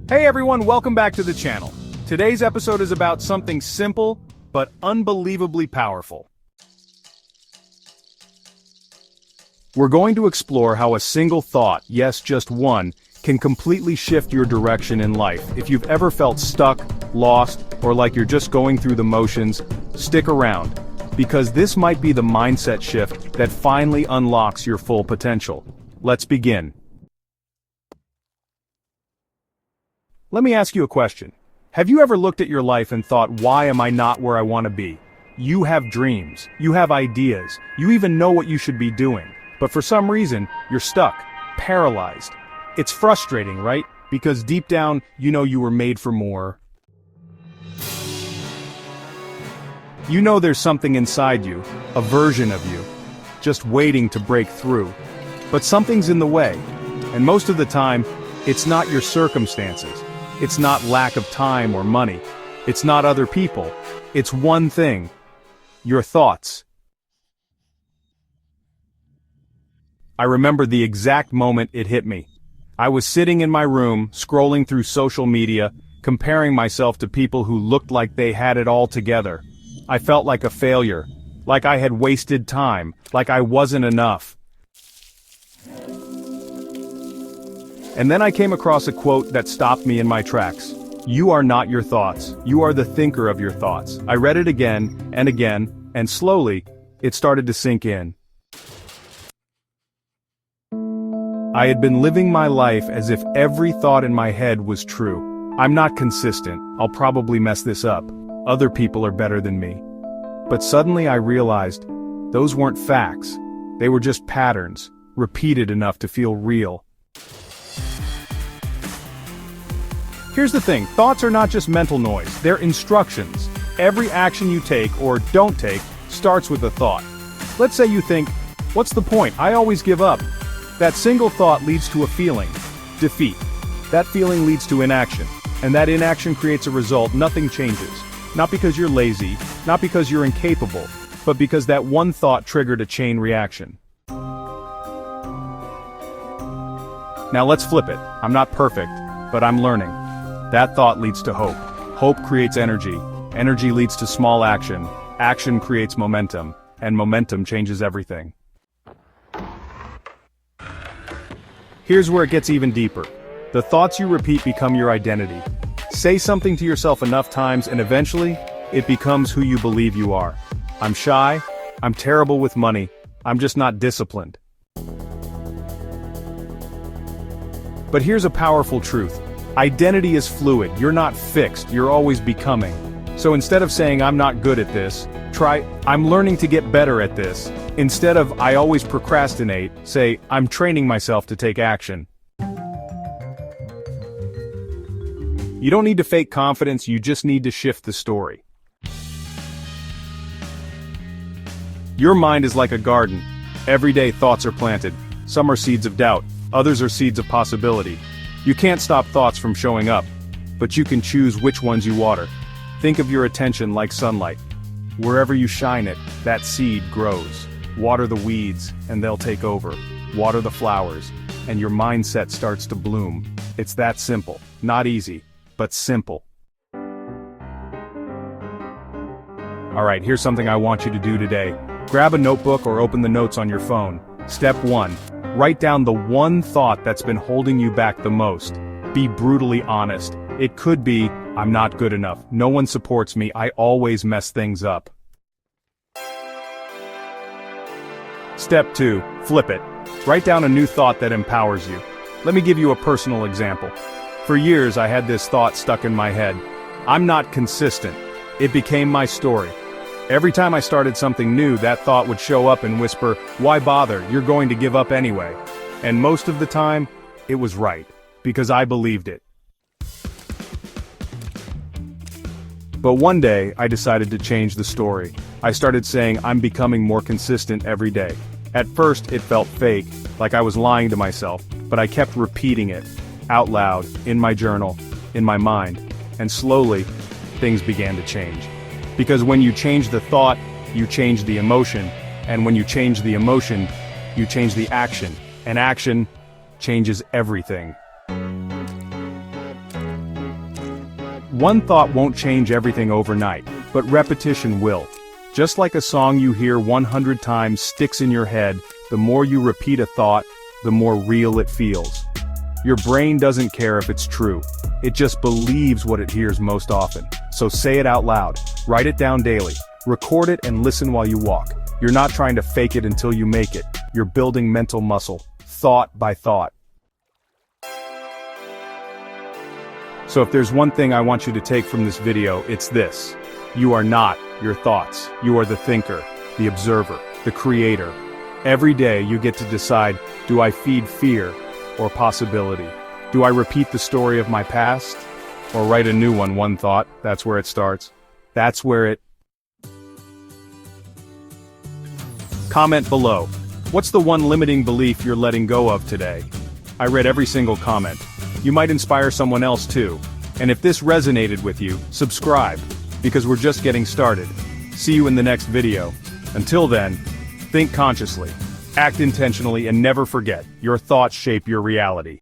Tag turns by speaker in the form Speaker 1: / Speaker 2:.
Speaker 1: Hey everyone, welcome back to the channel. Today's episode is about something simple, but unbelievably powerful. We're going to explore how a single thought, yes, just one, can completely shift your direction in life. If you've ever felt stuck, lost, or like you're just going through the motions, stick around, because this might be the mindset shift that finally unlocks your full potential. Let's begin. Let me ask you a question. Have you ever looked at your life and thought, why am I not where I want to be? You have dreams, you have ideas, you even know what you should be doing, but for some reason, you're stuck, paralyzed. It's frustrating, right? Because deep down, you know you were made for more. You know there's something inside you, a version of you, just waiting to break through. But something's in the way, and most of the time, it's not your circumstances. It's not lack of time or money. It's not other people. It's one thing. Your thoughts. I remember the exact moment it hit me. I was sitting in my room, scrolling through social media, comparing myself to people who looked like they had it all together. I felt like a failure, like I had wasted time, like I wasn't enough. And then I came across a quote that stopped me in my tracks. You are not your thoughts. You are the thinker of your thoughts. I read it again, and slowly, it started to sink in. I had been living my life as if every thought in my head was true. I'm not consistent. I'll probably mess this up. Other people are better than me. But suddenly I realized, those weren't facts. They were just patterns, repeated enough to feel real. Here's the thing, thoughts are not just mental noise, they're instructions. Every action you take, or don't take, starts with a thought. Let's say you think, what's the point? I always give up. That single thought leads to a feeling, defeat. That feeling leads to inaction, and that inaction creates a result. Nothing changes. Not because you're lazy, not because you're incapable, but because that one thought triggered a chain reaction. Now let's flip it. I'm not perfect, but I'm learning. That thought leads to hope. Hope creates energy. Energy leads to small action. Action creates momentum. And momentum changes everything. Here's where it gets even deeper. The thoughts you repeat become your identity. Say something to yourself enough times and eventually, it becomes who you believe you are. I'm shy. I'm terrible with money. I'm just not disciplined. But here's a powerful truth. Identity is fluid, you're not fixed, you're always becoming. So instead of saying I'm not good at this, try I'm learning to get better at this. Instead of I always procrastinate, say I'm training myself to take action. You don't need to fake confidence, you just need to shift the story. Your mind is like a garden. Every day thoughts are planted. Some are seeds of doubt, others are seeds of possibility. You can't stop thoughts from showing up, but you can choose which ones you water. Think of your attention like sunlight. Wherever you shine it, that seed grows. Water the weeds, and they'll take over. Water the flowers, and your mindset starts to bloom. It's that simple. Not easy, but simple. Alright, here's something I want you to do today. Grab a notebook or open the notes on your phone. Step 1. Write down the one thought that's been holding you back the most. Be brutally honest. It could be, I'm not good enough, no one supports me, I always mess things up. Step 2, flip it. Write down a new thought that empowers you. Let me give you a personal example. For years I had this thought stuck in my head. I'm not consistent. It became my story. Every time I started something new, that thought would show up and whisper, why bother, you're going to give up anyway. And most of the time, it was right, because I believed it. But one day, I decided to change the story. I started saying I'm becoming more consistent every day. At first, it felt fake, like I was lying to myself, but I kept repeating it, out loud, in my journal, in my mind, and slowly, things began to change. Because when you change the thought, you change the emotion, and when you change the emotion, you change the action, and action changes everything. One thought won't change everything overnight, but repetition will. Just like a song you hear 100 times sticks in your head, the more you repeat a thought, the more real it feels. Your brain doesn't care if it's true. It just believes what it hears most often. So say it out loud. Write it down daily. Record it and listen while you walk. You're not trying to fake it until you make it. You're building mental muscle, thought by thought. So if there's one thing I want you to take from this video, it's this. You are not your thoughts. You are the thinker, the observer, the creator. Every day you get to decide, do I feed fear or possibility? Do I repeat the story of my past? Or write a new one thought? That's where it starts. That's where it... Comment below. What's the one limiting belief you're letting go of today? I read every single comment. You might inspire someone else too. And if this resonated with you, subscribe, because we're just getting started. See you in the next video. Until then, think consciously, act intentionally, and never forget, your thoughts shape your reality.